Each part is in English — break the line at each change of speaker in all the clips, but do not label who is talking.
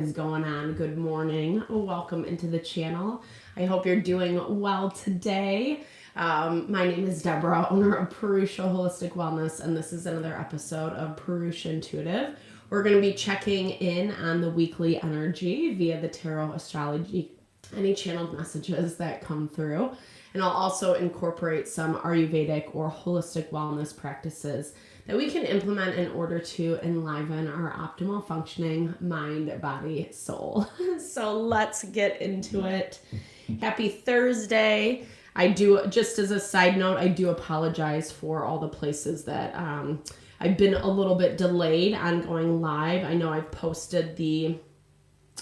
Is going on? Good morning. Welcome into the channel. I hope you're doing well today. My name is Deborah, owner of Purusha Holistic Wellness, and this is another episode of Purusha Intuitive. We're going to be checking in on the weekly energy via the tarot, astrology, any channeled messages that come through. And I'll also incorporate some Ayurvedic or holistic wellness practices that we can implement in order to enliven our optimal functioning mind, body, soul. So let's get into it. Happy Thursday. I do, just as a side note, I do apologize for all the places that I've been a little bit delayed on going live. I know I've posted the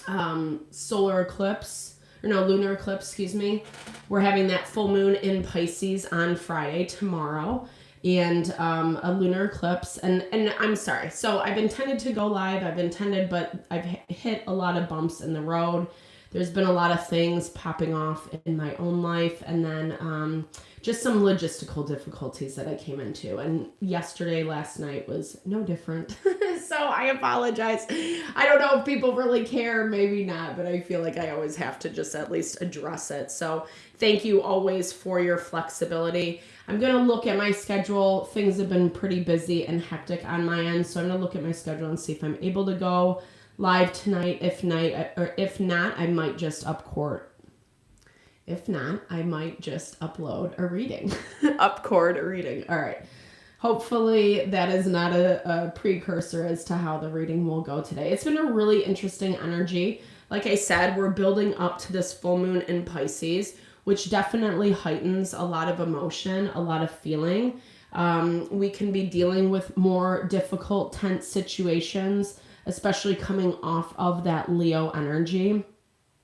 lunar eclipse, excuse me. We're having that full moon in Pisces on Friday, tomorrow, and a lunar eclipse. And I'm sorry. So I've intended to go live. But I've hit a lot of bumps in the road. There's been a lot of things popping off in my own life, and then just some logistical difficulties that I came into. And last night was no different. So I apologize. I don't know if people really care, maybe not, but I feel like I always have to just at least address it. So thank you always for your flexibility. I'm going to look at my schedule. Things have been pretty busy and hectic on my end, so I'm going to look at my schedule and see if I'm able to go live tonight. If not, I might just upcord. If not, I might just upload a reading. Upcord a reading. All right. Hopefully that is not a precursor as to how the reading will go today. It's been a really interesting energy. Like I said, we're building up to this full moon in Pisces, which definitely heightens a lot of emotion, a lot of feeling. We can be dealing with more difficult, tense situations, especially coming off of that Leo energy,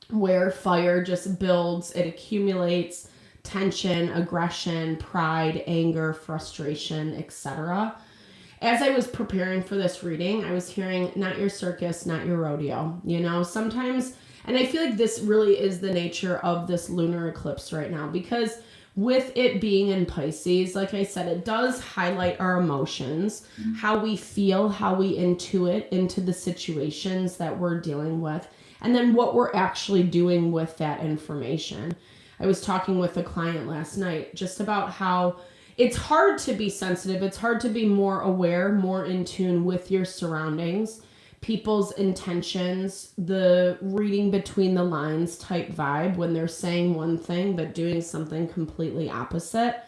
where fire just builds, it accumulates, tension, aggression, pride, anger, frustration, etc. As I was preparing for this reading, I was hearing, not your circus, not your rodeo. Sometimes, and I feel like this really is the nature of this lunar eclipse right now, because with it being in Pisces, like I said, it does highlight our emotions, how we feel, how we intuit into the situations that we're dealing with, and then what we're actually doing with that information. I was talking with a client last night just about how it's hard to be sensitive. It's hard to be more aware, more in tune with your surroundings, people's intentions, the reading between the lines type vibe when they're saying one thing but doing something completely opposite.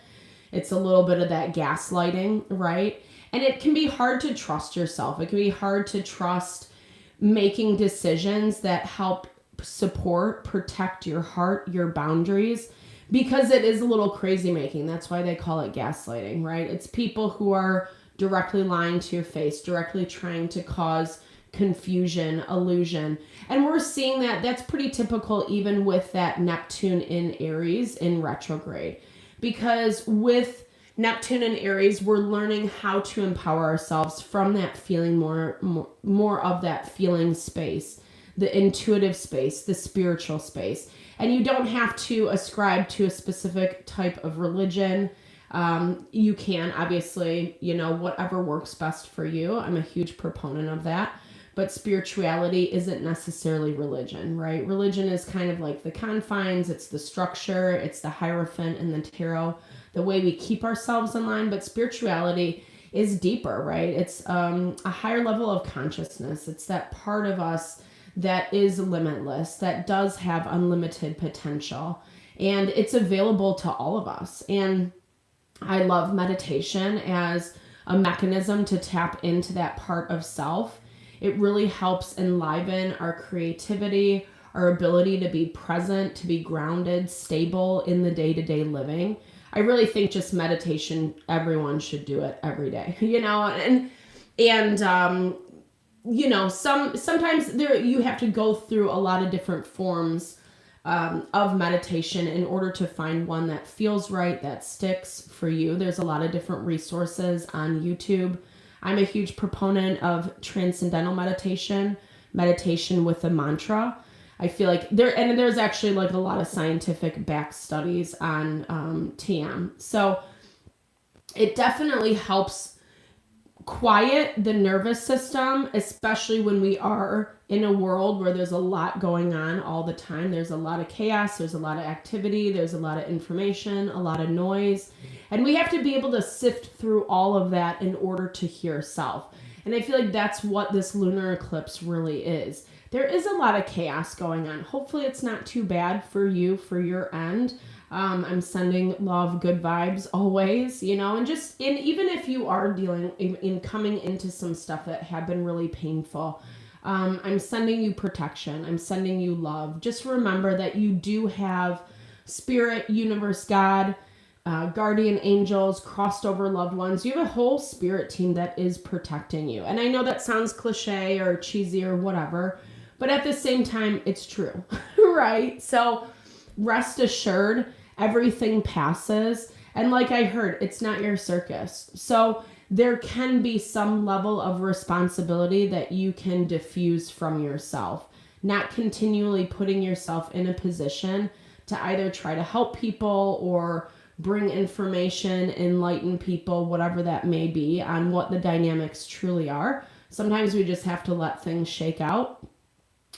It's a little bit of that gaslighting, right? And it can be hard to trust yourself. It can be hard to trust making decisions that help support, protect your heart, your boundaries, because it is a little crazy making. That's why they call it gaslighting, right? It's people who are directly lying to your face, directly trying to cause confusion, illusion. And we're seeing that that's pretty typical even with that Neptune in Aries in retrograde, because with Neptune in Aries, we're learning how to empower ourselves from that feeling, more of that feeling space, the intuitive space, the spiritual space. And you don't have to ascribe to a specific type of religion. You can, obviously, whatever works best for you. I'm a huge proponent of that. But spirituality isn't necessarily religion, right? Religion is kind of like the confines, it's the structure, it's the hierophant and the tarot, the way we keep ourselves in line. But spirituality is deeper, right? It's a higher level of consciousness. It's that part of us that is limitless, that does have unlimited potential, and it's available to all of us. And I love meditation as a mechanism to tap into that part of self. It really helps enliven our creativity, our ability to be present, to be grounded, stable in the day-to-day living. I really think just meditation, everyone should do it every day, sometimes you have to go through a lot of different forms of meditation in order to find one that feels right, that sticks for you. There's a lot of different resources on YouTube. I'm a huge proponent of transcendental meditation with a mantra. I feel like there's actually like a lot of scientific back studies on TM. So it definitely helps quiet the nervous system, especially when we are in a world where there's a lot going on all the time. There's a lot of chaos, there's a lot of activity, there's a lot of information, a lot of noise. And we have to be able to sift through all of that in order to hear self. And I feel like that's what this lunar eclipse really is. There is a lot of chaos going on. Hopefully it's not too bad for you, for your end. I'm sending love, good vibes always, you know, and even if you are dealing in coming into some stuff that have been really painful, I'm sending you protection. I'm sending you love. Just remember that you do have spirit, universe, God, guardian angels, crossed over loved ones. You have a whole spirit team that is protecting you. And I know that sounds cliche or cheesy or whatever, but at the same time, it's true, right? So rest assured, everything passes. And like I heard, it's not your circus. So there can be some level of responsibility that you can diffuse from yourself, not continually putting yourself in a position to either try to help people or bring information, enlighten people, whatever that may be, on what the dynamics truly are. Sometimes we just have to let things shake out,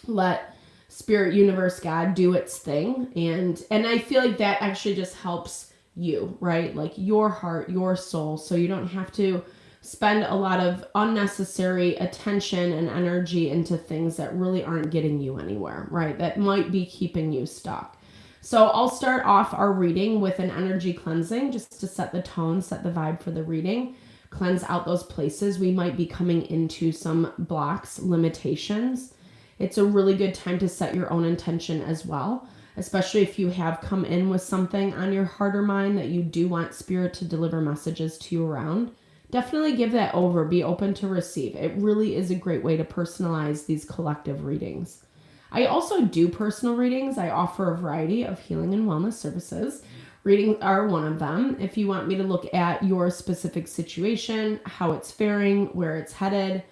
let spirit, universe, God do its thing. And I feel like that actually just helps you, right? Like your heart, your soul. So you don't have to spend a lot of unnecessary attention and energy into things that really aren't getting you anywhere, right? That might be keeping you stuck. So I'll start off our reading with an energy cleansing just to set the tone, set the vibe for the reading, cleanse out those places we might be coming into some blocks, limitations. It's a really good time to set your own intention as well, especially if you have come in with something on your heart or mind that you do want spirit to deliver messages to you around. Definitely give that over. Be open to receive. It really is a great way to personalize these collective readings. I also do personal readings. I offer a variety of healing and wellness services. Readings are one of them. If you want me to look at your specific situation, how it's faring, where it's headed,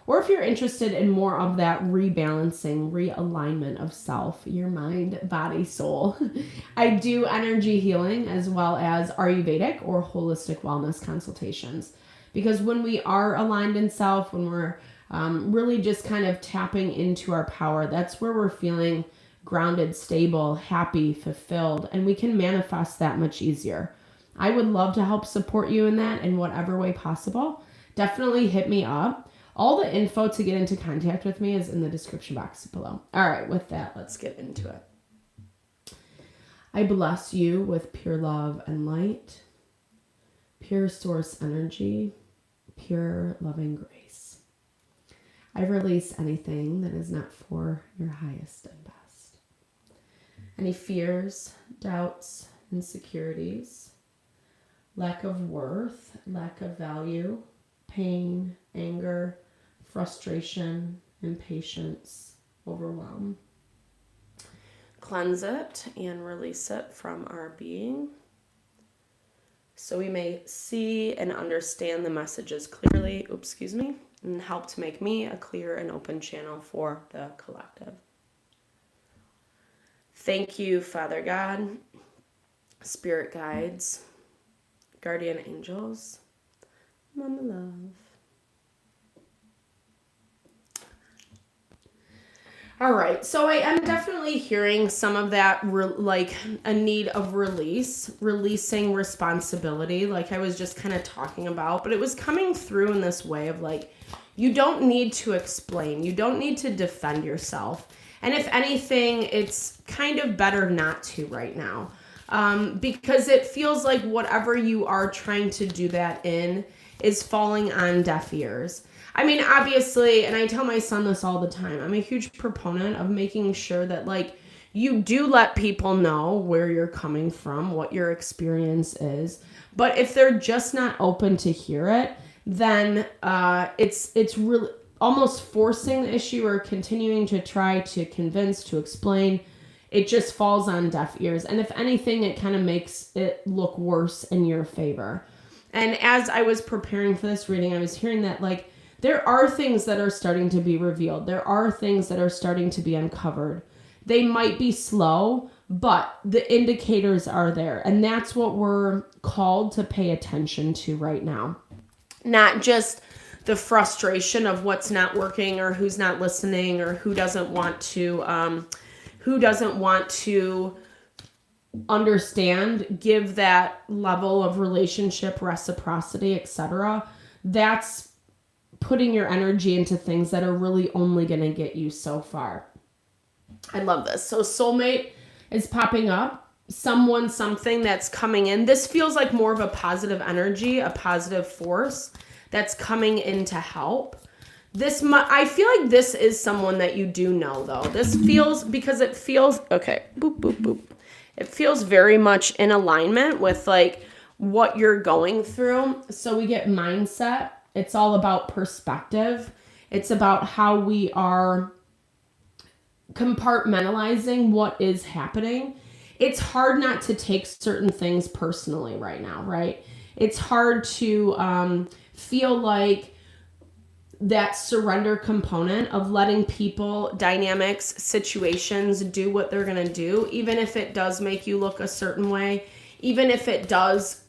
or if you're interested in more of that rebalancing, realignment of self, your mind, body, soul, I do energy healing as well as Ayurvedic or holistic wellness consultations. Because when we are aligned in self, when we're really just kind of tapping into our power, that's where we're feeling grounded, stable, happy, fulfilled, and we can manifest that much easier. I would love to help support you in that in whatever way possible. Definitely hit me up. All the info to get into contact with me is in the description box below. All right, with that, let's get into it. I bless you with pure love and light, pure source energy, pure loving grace. I release anything that is not for your highest and best. Any fears, doubts, insecurities, lack of worth, lack of value, pain, anger, frustration, impatience, overwhelm. Cleanse it and release it from our being so we may see and understand the messages clearly, and help to make me a clear and open channel for the collective. Thank you, Father God, spirit guides, guardian angels, Mama Love. All right, so I am definitely hearing some of that, like a need of releasing responsibility, like I was just kind of talking about, but it was coming through in this way of like, you don't need to explain, you don't need to defend yourself. And if anything, it's kind of better not to right now, because it feels like whatever you are trying to do that in is falling on deaf ears. I mean, obviously, and I tell my son this all the time, I'm a huge proponent of making sure that, like, you do let people know where you're coming from, what your experience is. But if they're just not open to hear it, then it's really almost forcing the issue or continuing to try to convince, to explain. It just falls on deaf ears. And if anything, it kind of makes it look worse in your favor. And as I was preparing for this reading, I was hearing that, like, there are things that are starting to be revealed. There are things that are starting to be uncovered. They might be slow, but the indicators are there. And that's what we're called to pay attention to right now. Not just the frustration of what's not working or who's not listening or who doesn't want to understand, give that level of relationship, reciprocity, etc. That's putting your energy into things that are really only going to get you so far. I love this. So soulmate is popping up. Someone, something that's coming in. This feels like more of a positive energy, a positive force that's coming in to help. I feel like this is someone that you do know, though. This feels, because it feels, okay, boop, boop, boop. It feels very much in alignment with like what you're going through. So we get mindset. It's all about perspective. It's about how we are compartmentalizing what is happening. It's hard not to take certain things personally right now, right? It's hard to feel like that surrender component of letting people, dynamics, situations do what they're going to do, even if it does make you look a certain way, even if it does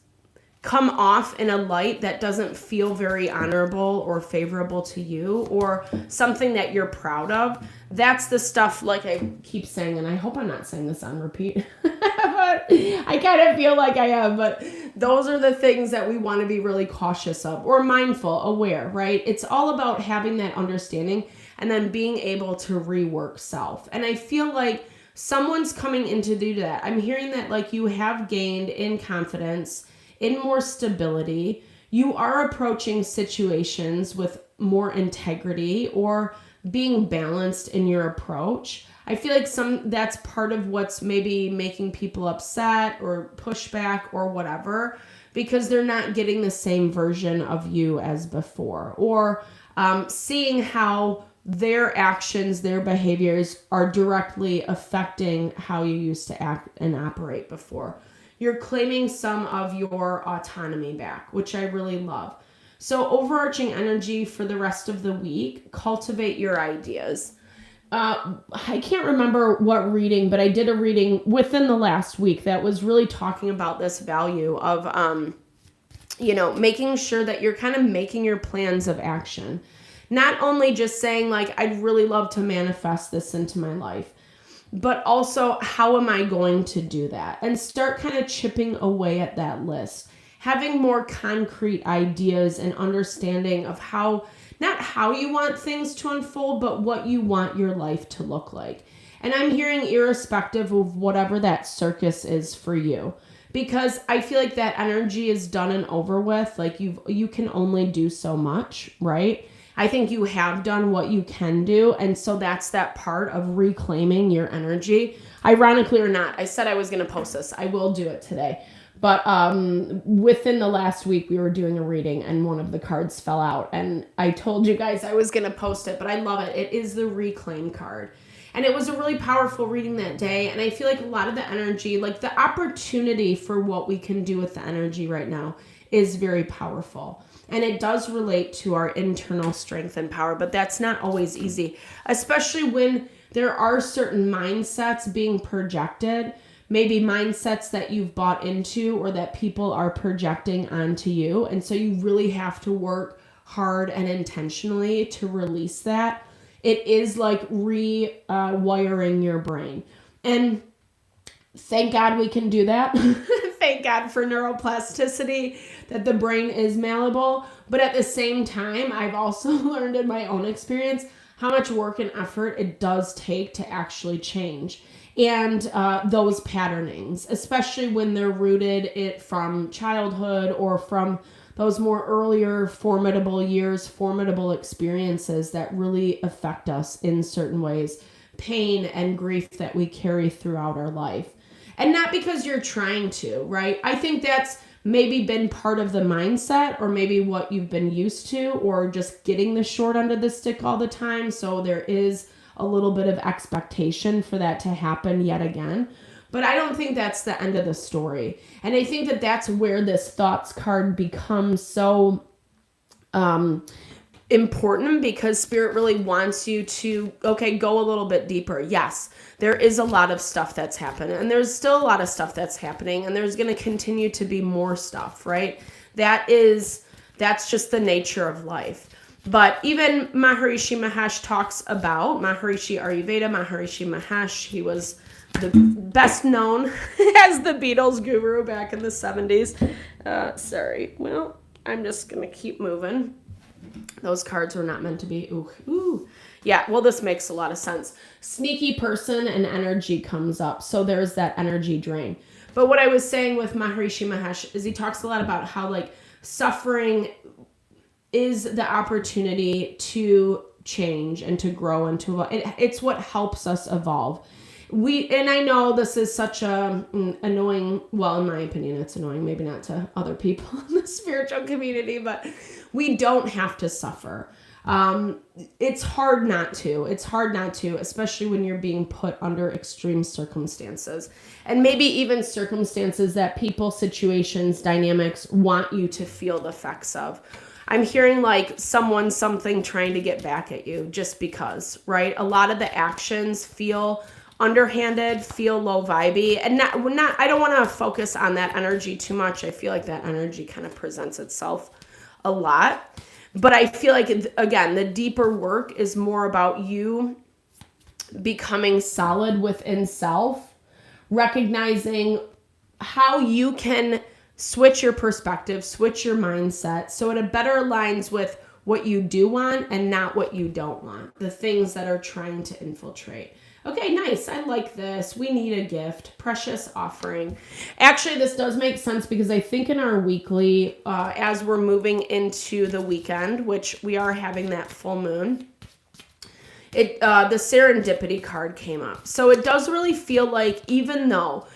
come off in a light that doesn't feel very honorable or favorable to you or something that you're proud of. That's the stuff, like I keep saying, and I hope I'm not saying this on repeat, but I kind of feel like I am, but those are the things that we want to be really cautious of or mindful, aware, right? It's all about having that understanding and then being able to rework self. And I feel like someone's coming in to do that. I'm hearing that like you have gained in confidence, in more stability, you are approaching situations with more integrity or being balanced in your approach. I feel like that's part of what's maybe making people upset or pushback or whatever, because they're not getting the same version of you as before, or seeing how their actions, their behaviors are directly affecting how you used to act and operate before. You're claiming some of your autonomy back, which I really love. So overarching energy for the rest of the week, cultivate your ideas. I can't remember what reading, but I did a reading within the last week that was really talking about this value of, making sure that you're kind of making your plans of action. Not only just saying like, I'd really love to manifest this into my life, but also how am I going to do that? And start kind of chipping away at that list. Having more concrete ideas and understanding of not how you want things to unfold, but what you want your life to look like. And I'm hearing irrespective of whatever that circus is for you, because I feel like that energy is done and over with. Like you can only do so much, right? I think you have done what you can do. And so that's that part of reclaiming your energy. Ironically or not, I said I was going to post this. I will do it today. But within the last week, we were doing a reading and one of the cards fell out. And I told you guys I was going to post it, but I love it. It is the reclaim card. And it was a really powerful reading that day. And I feel like a lot of the energy, like the opportunity for what we can do with the energy right now is very powerful. And it does relate to our internal strength and power, but that's not always easy, especially when there are certain mindsets being projected, maybe mindsets that you've bought into or that people are projecting onto you. And so you really have to work hard and intentionally to release that. It is like rewiring your brain. And thank God we can do that. Thank God for neuroplasticity, that the brain is malleable. But at the same time, I've also learned in my own experience how much work and effort it does take to actually change. And those patternings, especially when they're rooted from childhood or from those more earlier formidable years, formidable experiences that really affect us in certain ways, pain and grief that we carry throughout our life. And not because you're trying to, right? I think that's maybe been part of the mindset or maybe what you've been used to, or just getting the short end of the stick all the time. So there is a little bit of expectation for that to happen yet again. But I don't think that's the end of the story. And I think that that's where this thoughts card becomes so important, because Spirit really wants you to, go a little bit deeper. Yes, there is a lot of stuff that's happened, and there's still a lot of stuff that's happening, and there's going to continue to be more stuff, right? That's just the nature of life. But even Maharishi Mahesh talks about Maharishi Ayurveda, Maharishi Mahesh. He was the best known as the Beatles guru back in the 70s. Sorry. Well, I'm just going to keep moving. Those cards were not meant to be. Ooh. Yeah, well, this makes a lot of sense. Sneaky person and energy comes up. So there's that energy drain. But what I was saying with Maharishi Mahesh is he talks a lot about how like suffering is the opportunity to change and to grow and to evolve. It's what helps us evolve. And I know this is such a annoying, well, in my opinion, it's annoying, maybe not to other people in the spiritual community, but we don't have to suffer. It's hard not to. It's hard not to, especially when you're being put under extreme circumstances. And maybe even circumstances that people, situations, dynamics want you to feel the effects of. I'm hearing like something trying to get back at you just because, right? A lot of the actions feel underhanded, feel low vibey, and I don't want to focus on that energy too much. I feel like that energy kind of presents itself a lot. But I feel like, again, the deeper work is more about you becoming solid within self, recognizing how you can switch your perspective, switch your mindset, so it better aligns with what you do want and not what you don't want, the things that are trying to infiltrate. Okay, nice. I like this. We need a gift. Precious offering. Actually, this does make sense because I think in our weekly, as we're moving into the weekend, which we are having that full moon, the serendipity card came up. So it does really feel like even though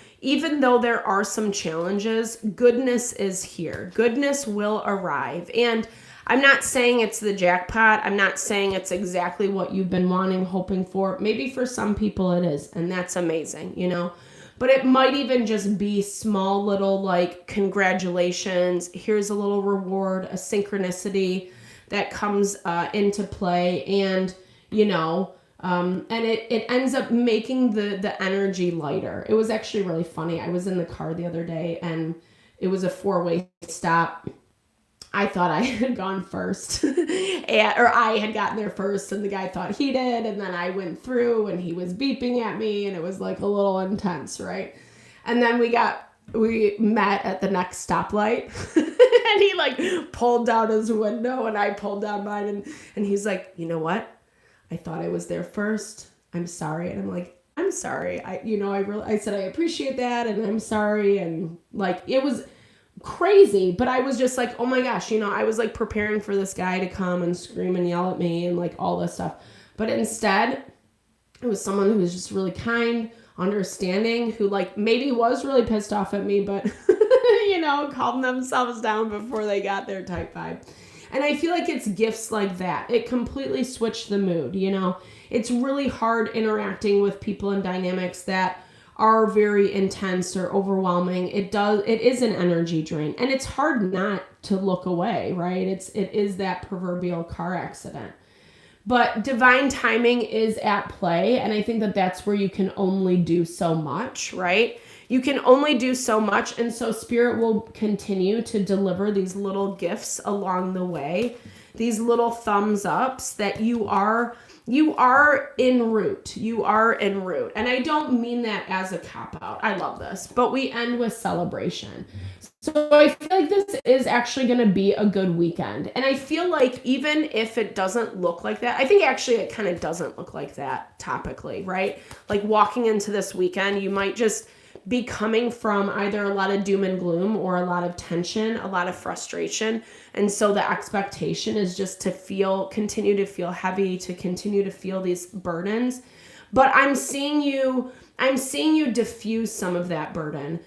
there are some challenges, goodness is here. Goodness will arrive. And I'm not saying it's the jackpot. I'm not saying it's exactly what you've been wanting, hoping for. Maybe for some people it is, and that's amazing, you know? But it might even just be small little like congratulations. Here's a little reward, a synchronicity that comes into play. And, you know, and it ends up making the energy lighter. It was actually really funny. I was in the car the other day and it was a 4-way stop. I thought I had gone first or I had gotten there first and the guy thought he did. And then I went through and he was beeping at me and it was like a little intense, right? And then we met at the next stoplight and he like pulled down his window and I pulled down mine and he's like, you know what? I thought I was there first. I'm sorry. And I'm like, I'm sorry. I said, I appreciate that. And I'm sorry. And like, it was crazy, but I was just like, oh my gosh, I was like preparing for this guy to come and scream and yell at me and like all this stuff. But instead, it was someone who was just really kind, understanding, who like maybe was really pissed off at me, but calmed themselves down before they got there type vibe. And I feel like it's gifts like that. It completely switched the mood, It's really hard interacting with people in dynamics that are very intense or overwhelming. It is an energy drain. And it's hard not to look away, right? It is that proverbial car accident. But divine timing is at play. And I think that that's where you can only do so much, right? You can only do so much. And so Spirit will continue to deliver these little gifts along the way, these little thumbs ups that you are en route. You are en route. And I don't mean that as a cop-out. I love this. But we end with celebration. So I feel like this is actually going to be a good weekend. And I feel like even if it doesn't look like that, I think actually it kind of doesn't look like that topically, right? Like walking into this weekend, you might just be coming from either a lot of doom and gloom or a lot of tension, a lot of frustration. And so the expectation is just to continue to feel heavy, to continue to feel these burdens. But I'm seeing you diffuse some of that burden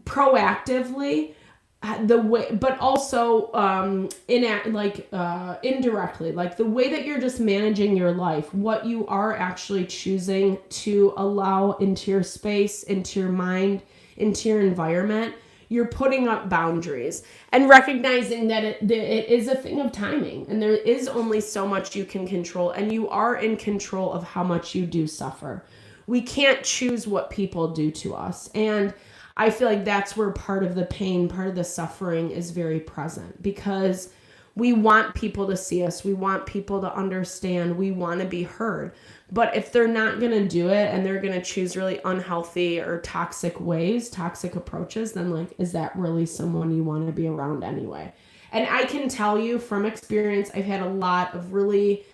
proactively, but also indirectly, like the way that you're just managing your life, what you are actually choosing to allow into your space, into your mind, into your environment. You're putting up boundaries and recognizing that it is a thing of timing and there is only so much you can control, and you are in control of how much you do suffer. We can't choose what people do to us. And I feel like that's where part of the pain, part of the suffering is very present, because we want people to see us. We want people to understand. We want to be heard. But if they're not going to do it and they're going to choose really unhealthy or toxic ways, toxic approaches, then like, is that really someone you want to be around anyway? And I can tell you from experience, I've had a lot of really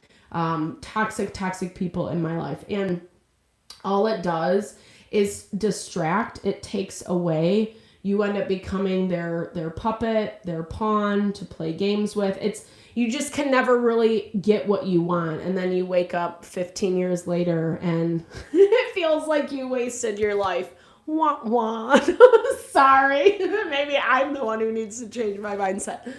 toxic people in my life. And all it does is distract. It takes away. You end up becoming their puppet, their pawn to play games with. You just can never really get what you want. And then you wake up 15 years later and it feels like you wasted your life. Wah, wah. Sorry. Maybe I'm the one who needs to change my mindset.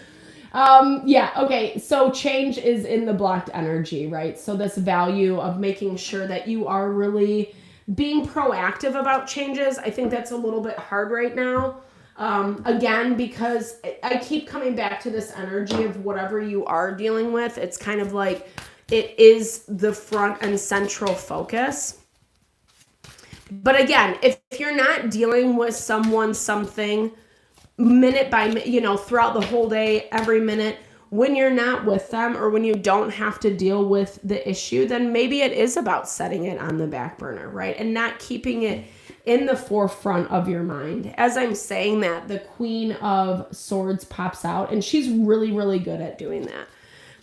Okay. So change is in the blocked energy, right? So this value of making sure that you are really being proactive about changes. I think that's a little bit hard right now. Again, because I keep coming back to this energy of whatever you are dealing with. It's kind of like it is the front and central focus. But again, if you're not dealing with something minute by minute, throughout the whole day, every minute, when you're not with them or when you don't have to deal with the issue, then maybe it is about setting it on the back burner, right? And not keeping it in the forefront of your mind. As I'm saying that, the Queen of Swords pops out, and she's really, really good at doing that.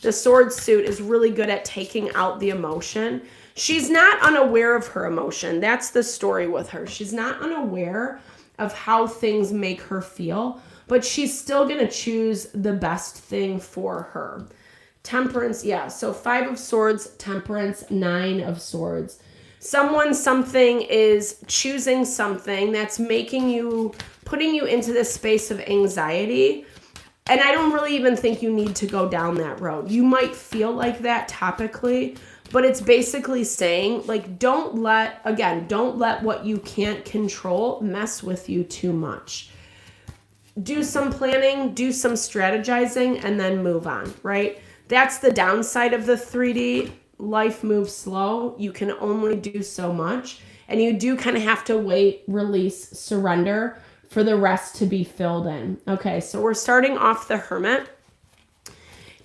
The sword suit is really good at taking out the emotion. She's not unaware of her emotion. That's the story with her. She's not unaware of how things make her feel, but she's still going to choose the best thing for her. Temperance, yeah. So 5 of Swords, Temperance, 9 of Swords. Something is choosing something that's putting you into this space of anxiety. And I don't really even think you need to go down that road. You might feel like that topically, but it's basically saying, like, don't let what you can't control mess with you too much. Do some planning, do some strategizing, and then move on, right? That's the downside of the 3D. Life moves slow. You can only do so much. And you do kind of have to wait, release, surrender for the rest to be filled in. Okay, so we're starting off the Hermit.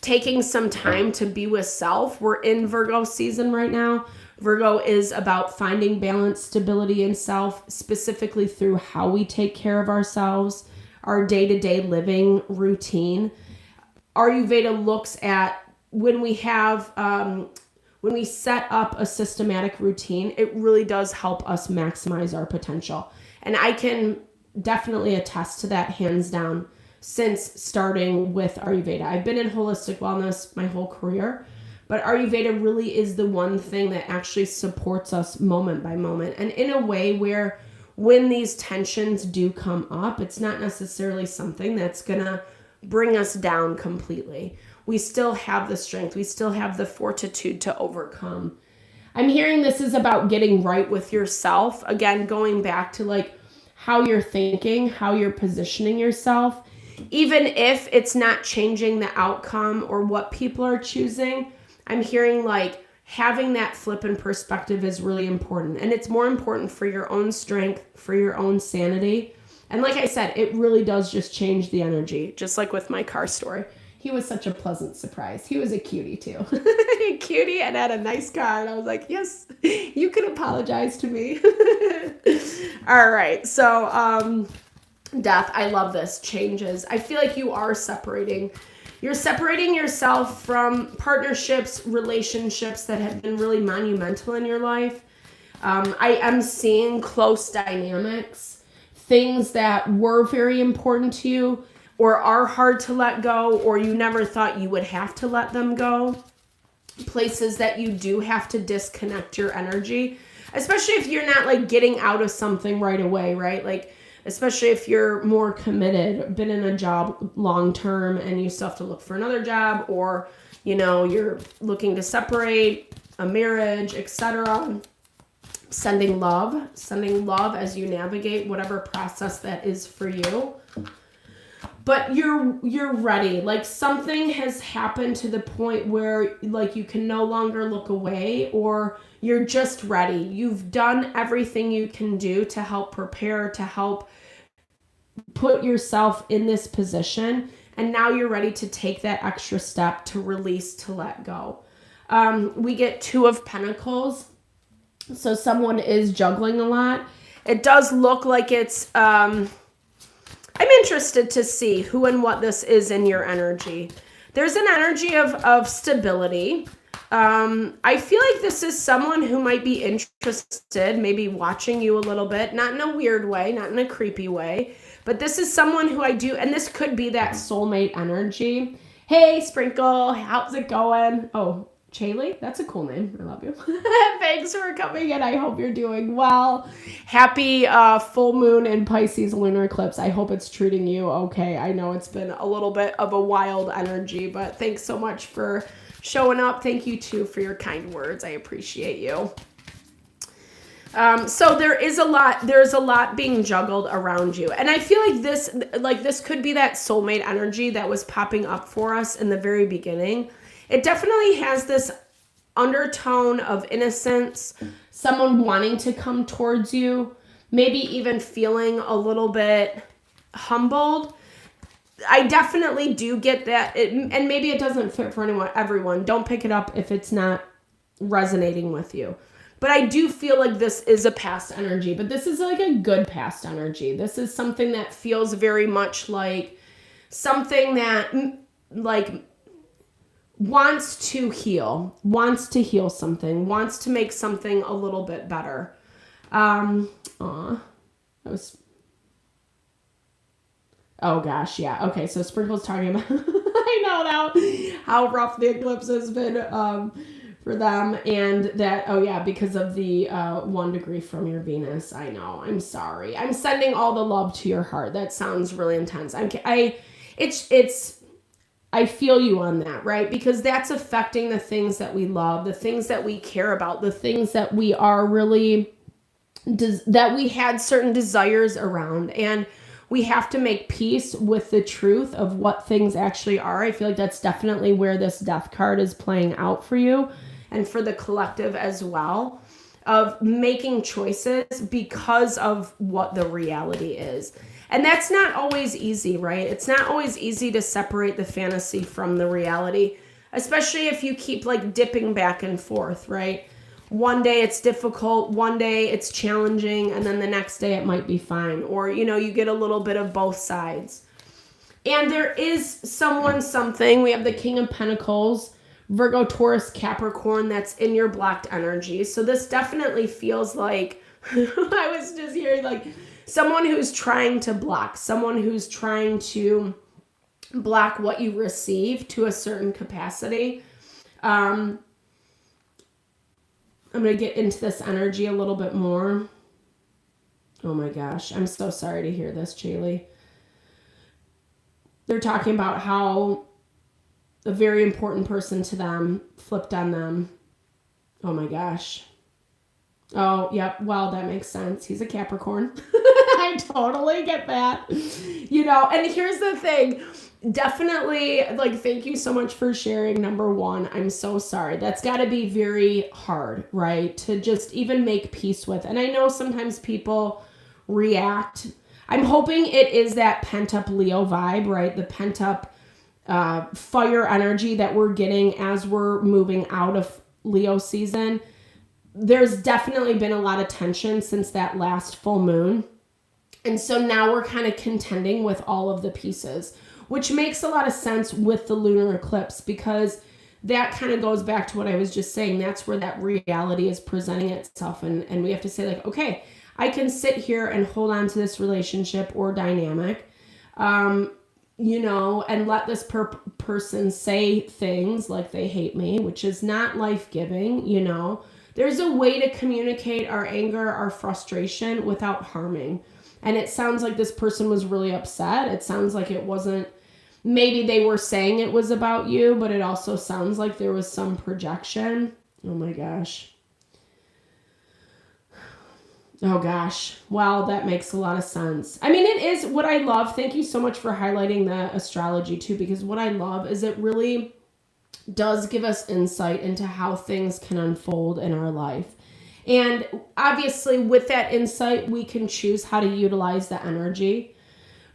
Taking some time to be with self. We're in Virgo season right now. Virgo is about finding balance, stability in self, specifically through how we take care of ourselves, our day-to-day living routine. Ayurveda looks at when we set up a systematic routine, it really does help us maximize our potential. And I can definitely attest to that hands down since starting with Ayurveda. I've been in holistic wellness my whole career, but Ayurveda really is the one thing that actually supports us moment by moment. And in a way where when these tensions do come up, it's not necessarily something that's going to bring us down completely. We still have the strength. We still have the fortitude to overcome. I'm hearing this is about getting right with yourself. Again, going back to like how you're thinking, how you're positioning yourself. Even if it's not changing the outcome or what people are choosing, I'm hearing like having that flip in perspective is really important. And it's more important for your own strength, for your own sanity. And like I said, it really does just change the energy, just like with my car story. He was such a pleasant surprise. He was a cutie too. A cutie and had a nice car. And I was like, yes, you can apologize to me. All right. So, death. I love this. Changes. I feel like you are separating. You're separating yourself from partnerships, relationships that have been really monumental in your life. I am seeing close dynamics, things that were very important to you or are hard to let go, or you never thought you would have to let them go. Places that you do have to disconnect your energy, especially if you're not like getting out of something right away, right? Like, especially if you're more committed, been in a job long term and you still have to look for another job, or, you know, you're looking to separate, a marriage, etc. Sending love as you navigate whatever process that is for you. But you're ready. Like something has happened to the point where like you can no longer look away, or you're just ready. You've done everything you can do to help prepare, to help put yourself in this position. And now you're ready to take that extra step to release, to let go. We get 2 of Pentacles. So someone is juggling a lot. It does look like it's, I'm interested to see who and what this is in your energy. There's an energy of stability. I feel like this is someone who might be interested, maybe watching you a little bit, not in a weird way, not in a creepy way, but this is someone who and this could be that soulmate energy. Hey, Sprinkle, how's it going? Oh, Chaylee, that's a cool name. I love you. Thanks for coming in. I hope you're doing well. Happy full moon in Pisces lunar eclipse. I hope it's treating you okay. I know it's been a little bit of a wild energy, but thanks so much for showing up. Thank you too for your kind words. I appreciate you. So there's a lot being juggled around you. And I feel like this could be that soulmate energy that was popping up for us in the very beginning. It definitely has this undertone of innocence, someone wanting to come towards you, maybe even feeling a little bit humbled. I definitely do get that. And maybe it doesn't fit for everyone. Don't pick it up if it's not resonating with you. But I do feel like this is a past energy, but this is like a good past energy. This is something that feels very much like something that like wants to heal something, wants to make something a little bit better. Oh gosh, yeah. Okay, so Sprinkle's talking about I know now how rough the eclipse has been for them, and that because of the 1 degree from your Venus. I know. I'm sorry. I'm sending all the love to your heart. That sounds really intense. I feel you on that, right? Because that's affecting the things that we love, the things that we care about, the things that we are really, that we had certain desires around. And we have to make peace with the truth of what things actually are. I feel like that's definitely where this death card is playing out for you and for the collective as well, of making choices because of what the reality is. And that's not always easy, right? It's not always easy to separate the fantasy from the reality, especially if you keep like dipping back and forth, right? One day it's difficult, one day it's challenging, and then the next day it might be fine. Or, you get a little bit of both sides. And there is something, we have the King of Pentacles, Virgo, Taurus, Capricorn, that's in your blocked energy. So this definitely feels like, I was just hearing like, someone who's trying to block, someone who's trying to block what you receive to a certain capacity. I'm going to get into this energy a little bit more. Oh my gosh. I'm so sorry to hear this, Chaylee. They're talking about how a very important person to them flipped on them. Oh my gosh. Oh, yep. Well, that makes sense. He's a Capricorn. I totally get that. And here's the thing. Definitely, thank you so much for sharing. Number 1, I'm so sorry. That's got to be very hard, right? To just even make peace with. And I know sometimes people react. I'm hoping it is that pent-up Leo vibe, right? The pent-up fire energy that we're getting as we're moving out of Leo season. There's definitely been a lot of tension since that last full moon. And so now we're kind of contending with all of the pieces, which makes a lot of sense with the lunar eclipse, because that kind of goes back to what I was just saying. That's where that reality is presenting itself. And we have to say okay, I can sit here and hold on to this relationship or dynamic, and let this person say things like they hate me, which is not life-giving, There's a way to communicate our anger, our frustration without harming. And it sounds like this person was really upset. It sounds like it wasn't, maybe they were saying it was about you, but it also sounds like there was some projection. Oh my gosh. Oh gosh. Wow, that makes a lot of sense. I mean, it is what I love. Thank you so much for highlighting the astrology too, because what I love is it really does give us insight into how things can unfold in our life. And obviously with that insight, we can choose how to utilize the energy.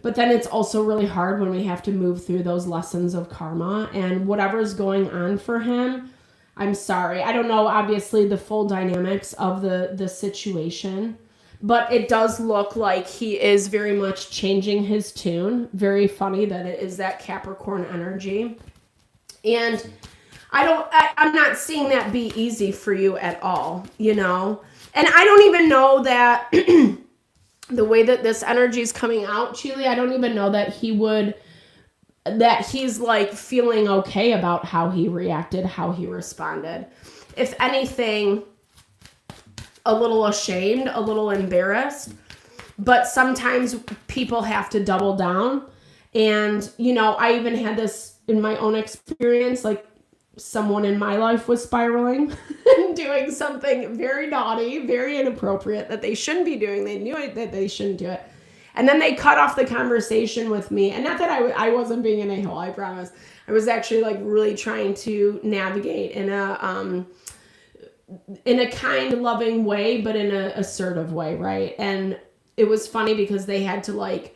But then it's also really hard when we have to move through those lessons of karma, and whatever's going on for him, I'm sorry. I don't know, obviously, the full dynamics of the situation, but it does look like he is very much changing his tune. Very funny that it is that Capricorn energy. And I'm not seeing that be easy for you at all, you know? And I don't even know that the way that this energy is coming out, Chile, I don't even know that he's like feeling okay about how he reacted, how he responded. If anything, a little ashamed, a little embarrassed, but sometimes people have to double down. And, you know, I even had this in my own experience, like someone in my life was spiraling and doing something very naughty, very inappropriate that they shouldn't be doing. They knew it, that they shouldn't do it. And then they cut off the conversation with me. And not that I wasn't being an a-hole, I promise. I was actually like really trying to navigate in a kind, loving way, but in an assertive way, right? And it was funny because they had to like,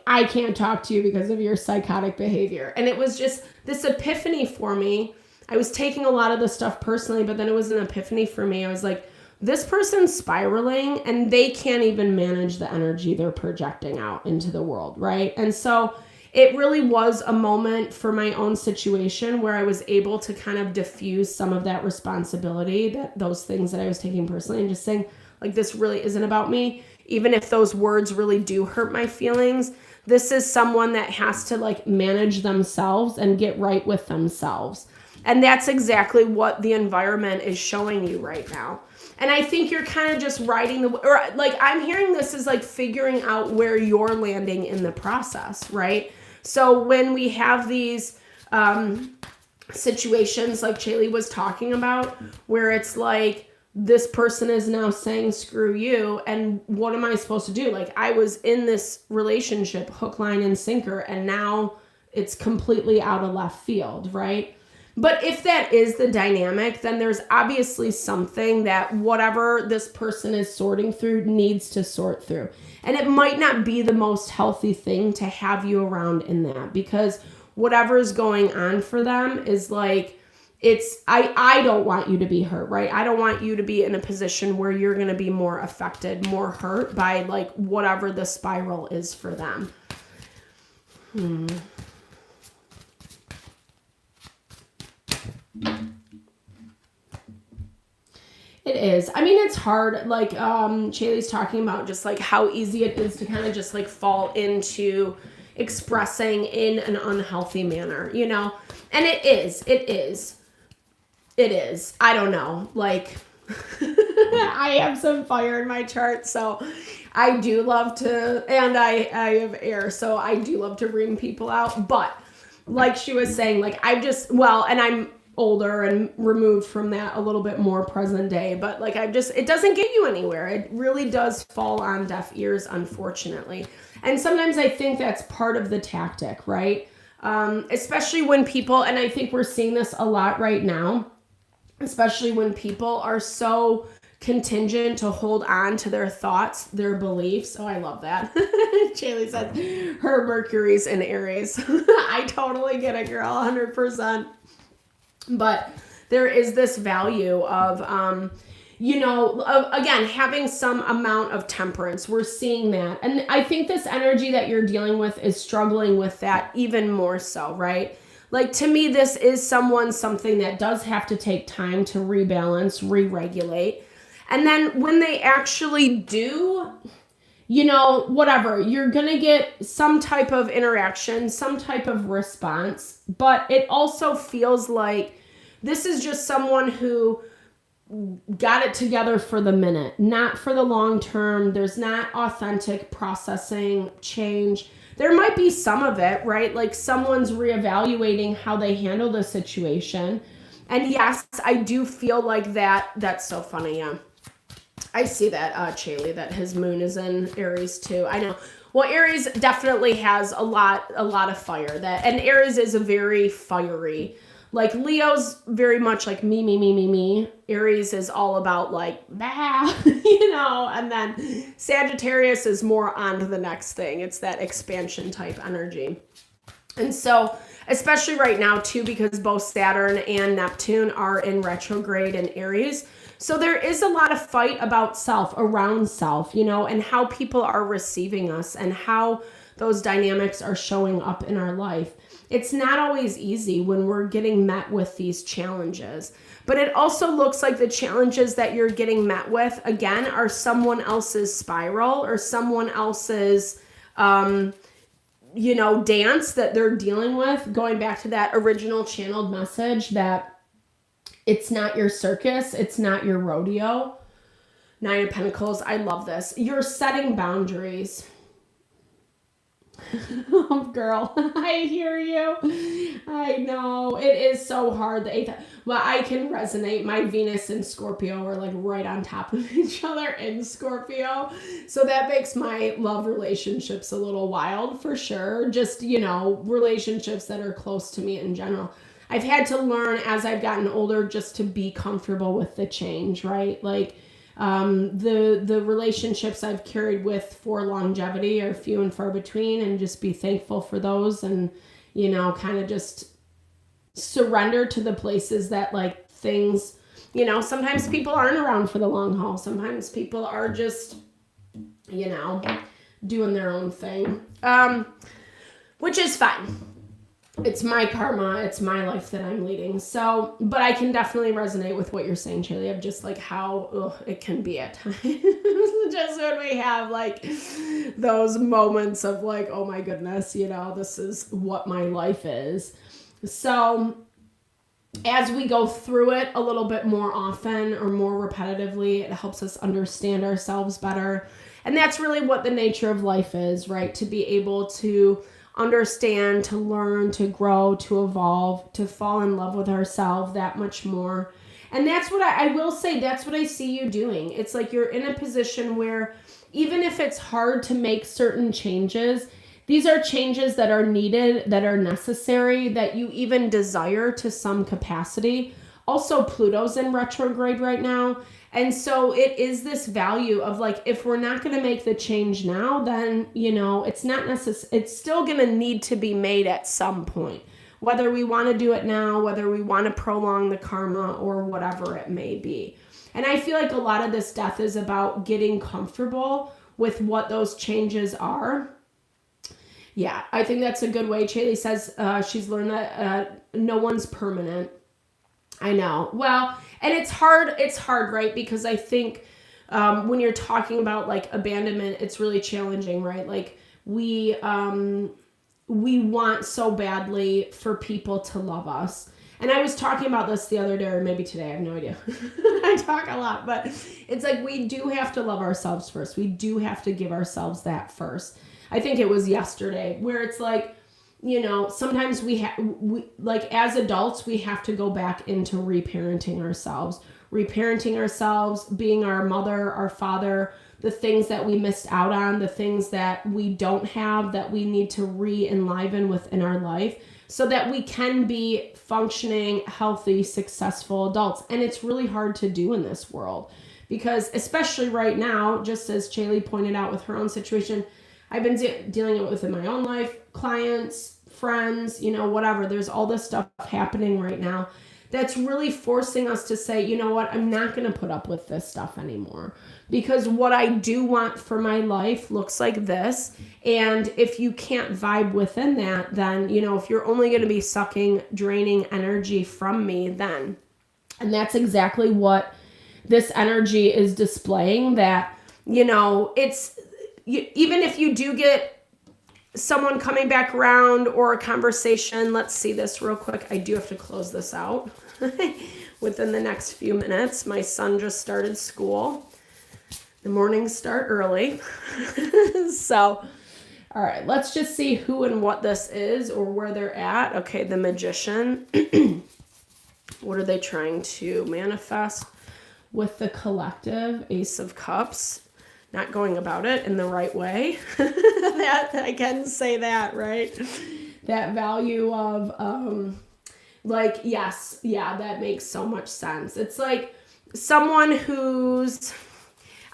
I can't talk to you because of your psychotic behavior. And it was just this epiphany for me. I was taking a lot of the stuff personally, but then it was an epiphany for me. I was like, this person's spiraling and they can't even manage the energy they're projecting out into the world, right? And so it really was a moment for my own situation where I was able to kind of diffuse some of that responsibility, that those things that I was taking personally, and just saying, like, this really isn't about me. Even if those words really do hurt my feelings, this is someone that has to like manage themselves and get right with themselves. And that's exactly what the environment is showing you right now. And I think you're kind of just riding or like, I'm hearing this as like figuring out where you're landing in the process, right? So when we have these situations like Chaley was talking about, where it's like, this person is now saying, screw you. And what am I supposed to do? Like, I was in this relationship, hook, line, and sinker, and now it's completely out of left field, right? But if that is the dynamic, then there's obviously something that whatever this person is sorting through needs to sort through. And it might not be the most healthy thing to have you around in that, because whatever's going on for them is like, I don't want you to be hurt, right? I don't want you to be in a position where you're going to be more affected, more hurt by like whatever the spiral is for them. It is. I mean, it's hard. Like, Chaley's talking about just like how easy it is to kind of just like fall into expressing in an unhealthy manner, you know? And it is. I don't know. Like, I have some fire in my chart, so I do love to, and I have air, so I do love to bring people out. But like she was saying, like, and I'm older and removed from that a little bit more present day, but like, it doesn't get you anywhere. It really does fall on deaf ears, unfortunately. And sometimes I think that's part of the tactic, right? Especially when people, and I think we're seeing this a lot right now, especially when people are so contingent to hold on to their thoughts, their beliefs. Oh, I love that. Chaley said her Mercury's in Aries. I totally get it, girl, 100%. But there is this value of, again, having some amount of temperance. We're seeing that. And I think this energy that you're dealing with is struggling with that even more so, right? Like, to me, this is something that does have to take time to rebalance, re-regulate. And then when they actually do, whatever, you're going to get some type of interaction, some type of response. But it also feels like this is just someone who got it together for the minute, not for the long term. There's not authentic processing, change. There might be some of it, right? Like someone's reevaluating how they handle the situation. And yes, I do feel like that. That's so funny. Yeah. I see that, Chaley, that his moon is in Aries too. I know. Well, Aries definitely has a lot of fire, and Aries is a very fiery Like Leo's very much like me, me, me, me, me. Aries is all about like, bah, and then Sagittarius is more on to the next thing. It's that expansion type energy. And so, especially right now too, because both Saturn and Neptune are in retrograde in Aries. So there is a lot of fight about self, around self, and how people are receiving us and how those dynamics are showing up in our life. It's not always easy when we're getting met with these challenges, but it also looks like the challenges that you're getting met with, again, are someone else's spiral or someone else's, dance that they're dealing with. Going back to that original channeled message that it's not your circus, it's not your rodeo. 9 of Pentacles, I love this. You're setting boundaries. Oh, girl, I hear you. I know it is so hard. The 8th, well, I can resonate. My Venus and Scorpio are like right on top of each other in Scorpio. So that makes my love relationships a little wild for sure. Just, relationships that are close to me in general. I've had to learn as I've gotten older just to be comfortable with the change, right? Like, the relationships I've carried with for longevity are few and far between, and just be thankful for those, and kind of just surrender to the places that like things, sometimes people aren't around for the long haul. Sometimes people are just doing their own thing, which is fine. It's my karma. It's my life that I'm leading. So, but I can definitely resonate with what you're saying, Shaylee, of just like how it can be at times. Just when we have like those moments of like, oh my goodness, this is what my life is. So as we go through it a little bit more often or more repetitively, it helps us understand ourselves better. And that's really what the nature of life is, right? To be able to understand, to learn, to grow, to evolve, to fall in love with ourselves that much more. And that's what I will say, that's what I see you doing. It's like you're in a position where even if it's hard to make certain changes, these are changes that are needed, that are necessary, that you even desire to some capacity. Also, Pluto's in retrograde right now. And so it is this value of like, if we're not going to make the change now, then, it's not necessary. It's still going to need to be made at some point, whether we want to do it now, whether we want to prolong the karma or whatever it may be. And I feel like a lot of this death is about getting comfortable with what those changes are. Yeah, I think that's a good way. Shaylee says she's learned that no one's permanent. I know. Well, and it's hard, right? Because I think when you're talking about like abandonment, it's really challenging, right? Like we want so badly for people to love us. And I was talking about this the other day, or maybe today, I have no idea. I talk a lot, but it's like we do have to love ourselves first. We do have to give ourselves that first. I think it was yesterday where it's like, sometimes we like as adults, we have to go back into reparenting ourselves, being our mother, our father, the things that we missed out on, the things that we don't have that we need to re-enliven within our life so that we can be functioning, healthy, successful adults. And it's really hard to do in this world because especially right now, just as Shaylee pointed out with her own situation, I've been dealing with in my own life, clients, friends, whatever. There's all this stuff happening right now that's really forcing us to say, you know what, I'm not going to put up with this stuff anymore because what I do want for my life looks like this. And if you can't vibe within that, then, if you're only going to be sucking, draining energy from me, then, and that's exactly what this energy is displaying, that, it's, even if you do get someone coming back around or a conversation, let's see this real quick. I do have to close this out within the next few minutes. My son just started school. The mornings start early. So, all right, let's just see who and what this is or where they're at. Okay, the Magician. What are they trying to manifest with the Collective? Ace of Cups. Not going about it in the right way. That I can say that, right? That value of Like, yes, yeah, that makes so much sense. It's like someone who's,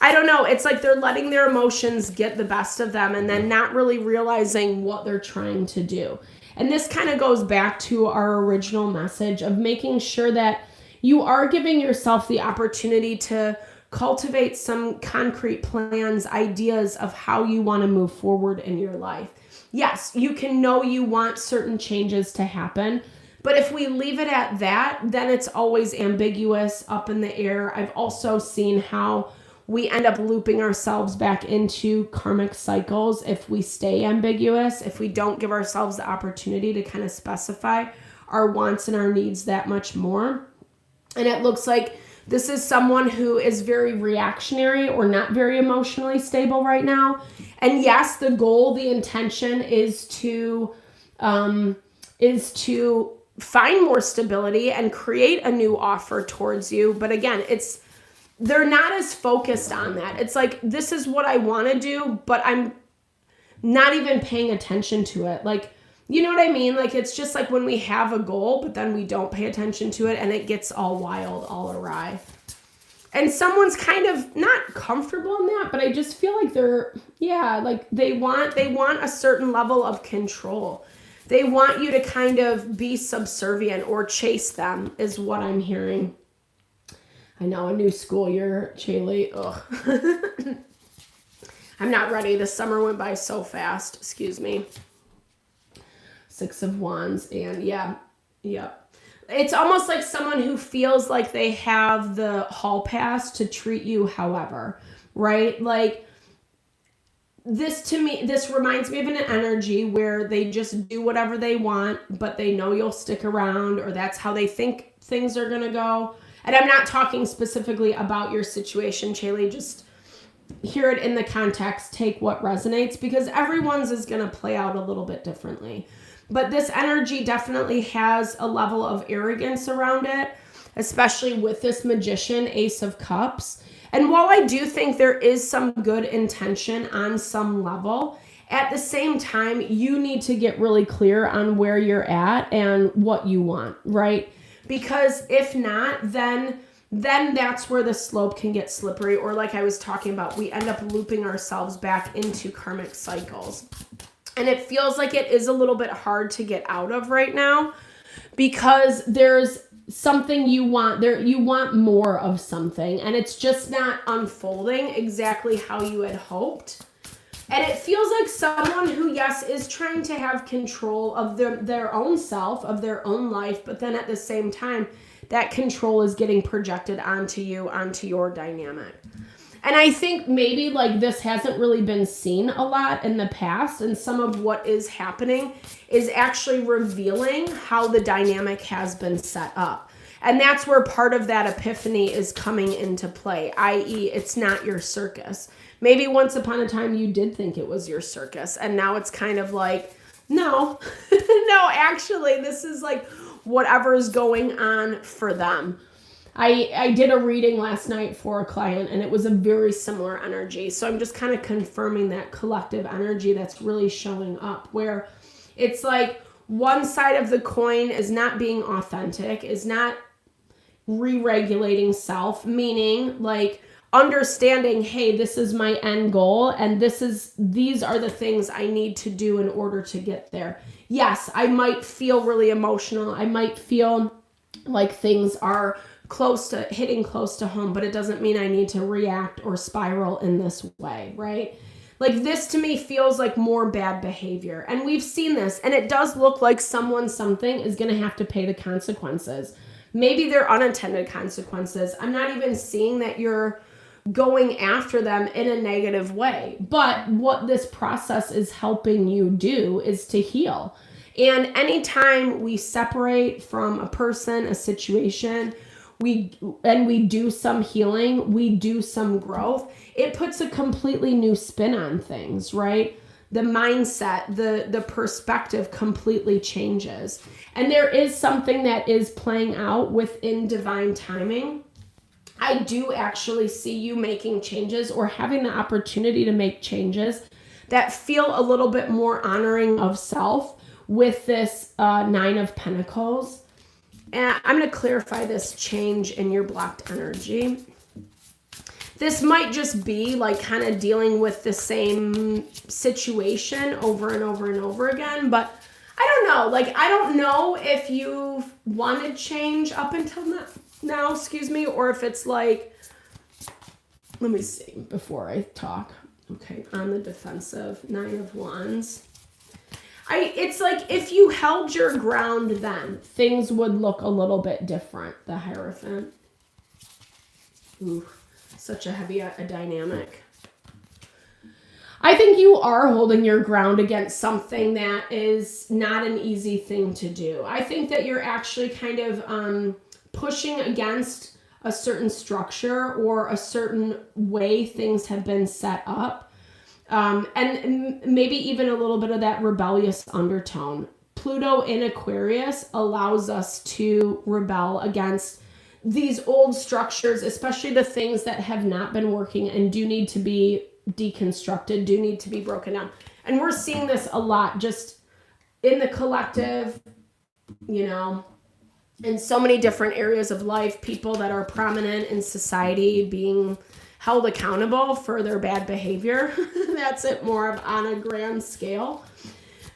I don't know, it's like they're letting their emotions get the best of them and then not really realizing what they're trying to do. And this kind of goes back to our original message of making sure that you are giving yourself the opportunity to cultivate some concrete plans, ideas of how you want to move forward in your life. Yes, you can know you want certain changes to happen, but if we leave it at that, then it's always ambiguous, up in the air. I've also seen how we end up looping ourselves back into karmic cycles if we stay ambiguous, if we don't give ourselves the opportunity to kind of specify our wants and our needs that much more. And it looks like this is someone who is very reactionary or not very emotionally stable right now. And yes, the goal, the intention is to find more stability and create a new offer towards you. But again, they're not as focused on that. It's like, this is what I want to do, but I'm not even paying attention to it. Like, you know what I mean? Like, it's just like when we have a goal, but then we don't pay attention to it and it gets all wild, all awry. And someone's kind of not comfortable in that, but I just feel like they want a certain level of control. They want you to kind of be subservient or chase them is what I'm hearing. I know, a new school year, Chaylee. Ugh. I'm not ready. The summer went by so fast. Excuse me. 6 of Wands, and yeah. It's almost like someone who feels like they have the hall pass to treat you however, right? Like, this reminds me of an energy where they just do whatever they want, but they know you'll stick around, or that's how they think things are going to go. And I'm not talking specifically about your situation, Chaylee, just hear it in the context, take what resonates, because everyone's is going to play out a little bit differently. But this energy definitely has a level of arrogance around it, especially with this Magician, Ace of Cups. And while I do think there is some good intention on some level, at the same time, you need to get really clear on where you're at and what you want, right? Because if not, then that's where the slope can get slippery. Or like I was talking about, we end up looping ourselves back into karmic cycles. And it feels like it is a little bit hard to get out of right now because there's something you want there. You want more of something and it's just not unfolding exactly how you had hoped. And it feels like someone who, yes, is trying to have control of their own self, of their own life, but then at the same time, that control is getting projected onto you, onto your dynamic. And I think maybe like this hasn't really been seen a lot in the past, and some of what is happening is actually revealing how the dynamic has been set up. And that's where part of that epiphany is coming into play, i.e. it's not your circus. Maybe once upon a time you did think it was your circus, and now it's kind of like, no, no, actually this is like whatever's going on for them. I did a reading last night for a client and it was a very similar energy. So I'm just kind of confirming that collective energy that's really showing up, where it's like one side of the coin is not being authentic, is not re-regulating self, meaning like understanding, hey, this is my end goal and these are the things I need to do in order to get there. Yes, I might feel really emotional. I might feel like things are hitting close to home, but it doesn't mean I need to react or spiral in this way, right? Like this to me feels like more bad behavior. And we've seen this, and it does look like something is going to have to pay the consequences. Maybe they're unintended consequences. I'm not even seeing that you're going after them in a negative way. But what this process is helping you do is to heal. And anytime we separate from a person, a situation, we do some healing, we do some growth, it puts a completely new spin on things, right? The mindset, the perspective completely changes. And there is something that is playing out within divine timing. I do actually see you making changes or having the opportunity to make changes that feel a little bit more honoring of self with this 9 of Pentacles. And I'm going to clarify this change in your blocked energy. This might just be like kind of dealing with the same situation over and over and over again, but I don't know. Like, I don't know if you've wanted change up until now, or if it's like, let me see before I talk. Okay, on the defensive, 9 of Wands. It's like if you held your ground then, things would look a little bit different, the Hierophant. Ooh, such a heavy a dynamic. I think you are holding your ground against something that is not an easy thing to do. I think that you're actually kind of pushing against a certain structure or a certain way things have been set up. And maybe even a little bit of that rebellious undertone. Pluto in Aquarius allows us to rebel against these old structures, especially the things that have not been working and do need to be deconstructed, do need to be broken down. And we're seeing this a lot just in the collective, you know, in so many different areas of life, people that are prominent in society being held accountable for their bad behavior. That's it more of on a grand scale.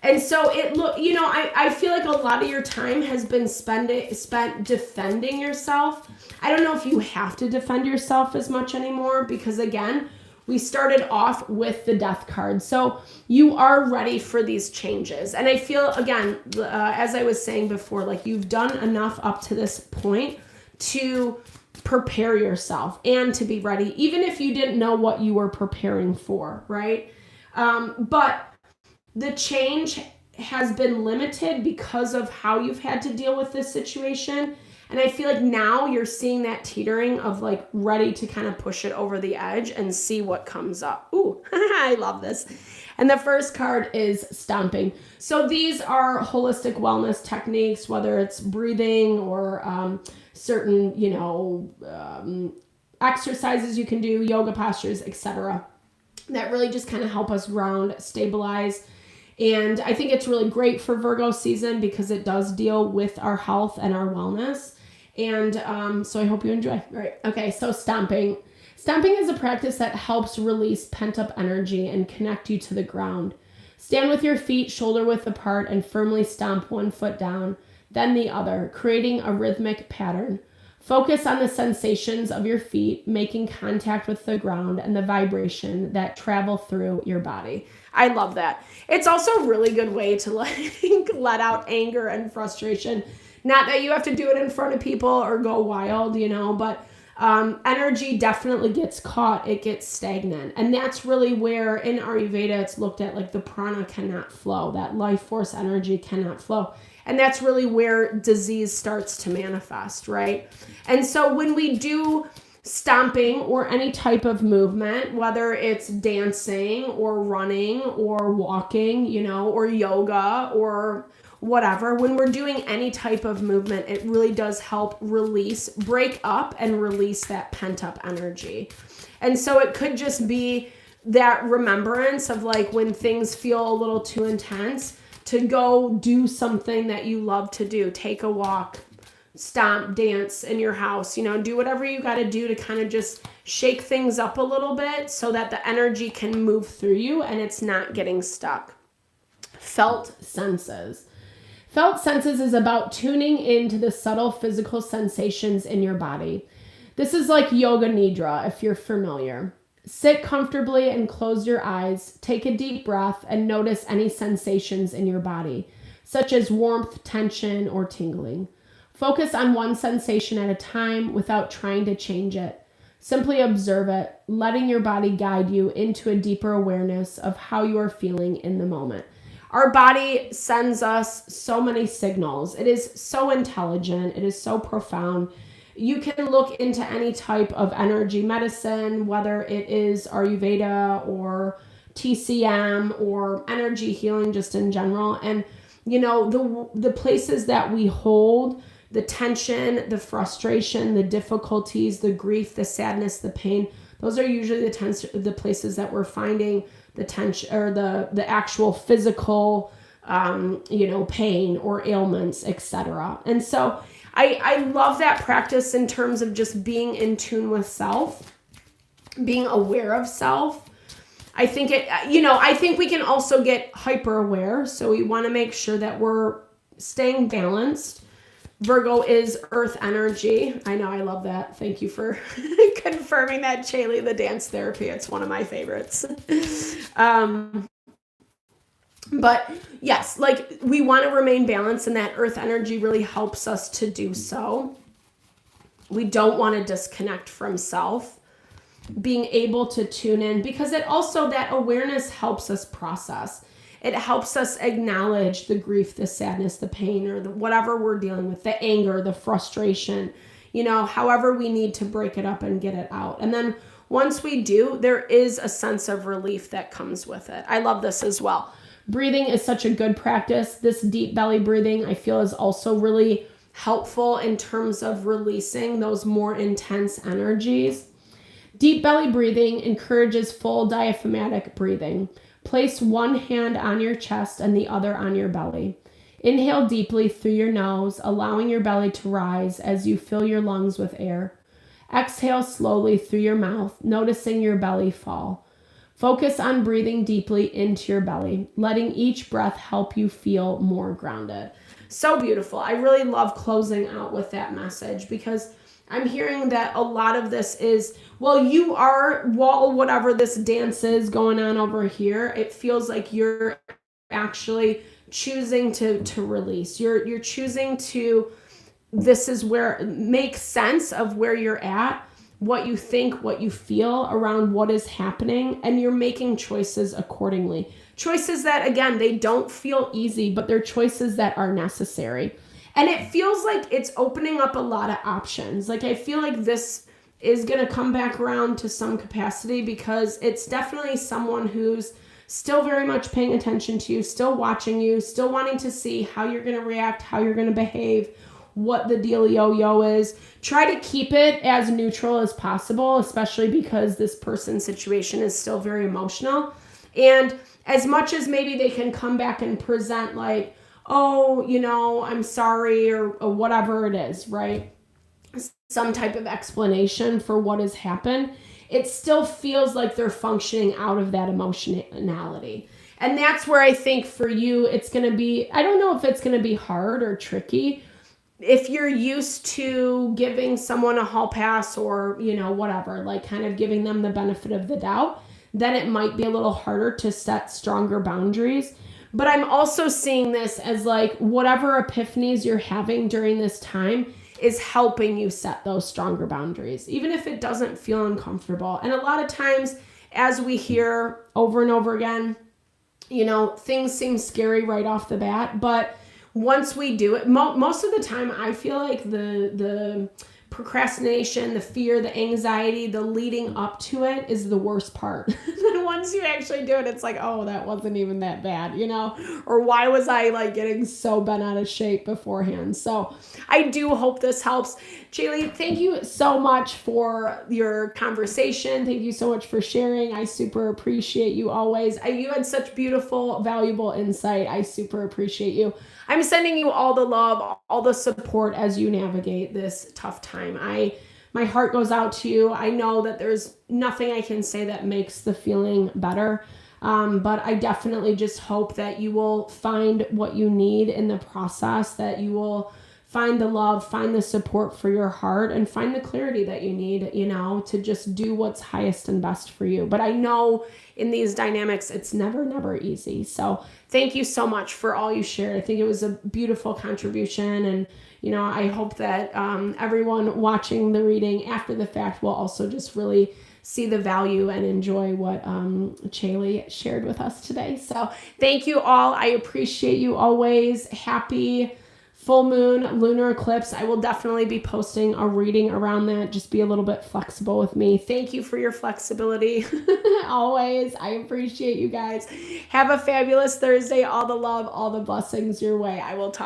And so I feel like a lot of your time has been spent defending yourself. I don't know if you have to defend yourself as much anymore because, again, we started off with the Death card. So you are ready for these changes. And I feel, again, as I was saying before, like you've done enough up to this point to prepare yourself and to be ready, even if you didn't know what you were preparing for, right? But the change has been limited because of how you've had to deal with this situation. And I feel like now you're seeing that teetering of like ready to kind of push it over the edge and see what comes up. Ooh, I love this. And the first card is stomping. So these are holistic wellness techniques, whether it's breathing or certain, exercises you can do, yoga postures, etc. That really just kind of help us ground, stabilize. And I think it's really great for Virgo season because it does deal with our health and our wellness. And so I hope you enjoy. All right. Okay. So stomping. Stomping is a practice that helps release pent-up energy and connect you to the ground. Stand with your feet shoulder width apart and firmly stomp one foot down, then the other, creating a rhythmic pattern. Focus on the sensations of your feet, making contact with the ground and the vibration that travel through your body. I love that. It's also a really good way to let out anger and frustration. Not that you have to do it in front of people or go wild, but energy definitely gets caught. It gets stagnant. And that's really where in Ayurveda it's looked at like the prana cannot flow. That life force energy cannot flow. And that's really where disease starts to manifest, right? And so when we do stomping or any type of movement, whether it's dancing or running or walking, or yoga or whatever, when we're doing any type of movement, it really does help break up and release that pent up energy. And so it could just be that remembrance of like when things feel a little too intense, to go do something that you love to do. Take a walk, stomp, dance in your house, do whatever you got to do to kind of just shake things up a little bit so that the energy can move through you and it's not getting stuck. Felt senses. Felt senses is about tuning into the subtle physical sensations in your body. This is like yoga nidra, if you're familiar. Sit comfortably and close your eyes. Take a deep breath and notice any sensations in your body, such as warmth, tension, or tingling. Focus on one sensation at a time without trying to change it. Simply observe it, letting your body guide you into a deeper awareness of how you are feeling in the moment. Our body sends us so many signals. It is so intelligent. It is so profound. You can look into any type of energy medicine, whether it is Ayurveda or TCM or energy healing just in general. And, the places that we hold, the tension, the frustration, the difficulties, the grief, the sadness, the pain, those are usually the places that we're finding the tension or the actual physical, pain or ailments, etc. And so I love that practice in terms of just being in tune with self, being aware of self. I think I think we can also get hyper aware. So we want to make sure that we're staying balanced. Virgo is earth energy. I know, I love that. Thank you for confirming that, Chaylee, the dance therapy. It's one of my favorites. But yes, like we want to remain balanced, and that earth energy really helps us to do so. We don't want to disconnect from self, being able to tune in, because it also, that awareness helps us process. It helps us acknowledge the grief, the sadness, the pain, or whatever we're dealing with, the anger, the frustration, however we need to break it up and get it out. And then once we do, there is a sense of relief that comes with it. I love this as well. Breathing is such a good practice. This deep belly breathing, I feel, is also really helpful in terms of releasing those more intense energies. Deep belly breathing encourages full diaphragmatic breathing. Place one hand on your chest and the other on your belly. Inhale deeply through your nose, allowing your belly to rise as you fill your lungs with air. Exhale slowly through your mouth, noticing your belly fall. Focus on breathing deeply into your belly, letting each breath help you feel more grounded. So beautiful. I really love closing out with that message, because I'm hearing that a lot of this is, whatever this dance is going on over here, it feels like you're actually choosing to release. You're choosing to, this is where it makes sense of where you're at, what you think, what you feel around what is happening, and you're making choices accordingly. Choices that, again, they don't feel easy, but they're choices that are necessary. And it feels like it's opening up a lot of options. Like, I feel like this is going to come back around to some capacity, because it's definitely someone who's still very much paying attention to you, still watching you, still wanting to see how you're going to react, how you're going to behave, what the dealio is. Try to keep it as neutral as possible, especially because this person's situation is still very emotional. And as much as maybe they can come back and present like, oh, I'm sorry, or whatever it is, right? Some type of explanation for what has happened, it still feels like they're functioning out of that emotionality. And that's where I think for you, it's going to be, I don't know if it's going to be hard or tricky. If you're used to giving someone a hall pass or, whatever, like kind of giving them the benefit of the doubt, then it might be a little harder to set stronger boundaries. But I'm also seeing this as like whatever epiphanies you're having during this time is helping you set those stronger boundaries, even if it doesn't feel uncomfortable. And a lot of times, as we hear over and over again, things seem scary right off the bat, but once we do it, most of the time, I feel like the procrastination, the fear, the anxiety, the leading up to it is the worst part. Then once you actually do it, it's like, oh, that wasn't even that bad, or why was I like getting so bent out of shape beforehand? So I do hope this helps. Jaylee, thank you so much for your conversation. Thank you so much for sharing. I super appreciate you always. You had such beautiful, valuable insight. I super appreciate you. I'm sending you all the love, all the support as you navigate this tough time. My heart goes out to you. I know that there's nothing I can say that makes the feeling better, but I definitely just hope that you will find what you need in the process, that you will find the love, find the support for your heart, and find the clarity that you need, to just do what's highest and best for you. But I know in these dynamics, it's never easy. So thank you so much for all you shared. I think it was a beautiful contribution. And, I hope that everyone watching the reading after the fact will also just really see the value and enjoy what Chaylee shared with us today. So thank you all. I appreciate you always. Happy full moon, lunar eclipse. I will definitely be posting a reading around that. Just be a little bit flexible with me. Thank you for your flexibility. Always. I appreciate you guys. Have a fabulous Thursday. All the love, all the blessings your way. I will talk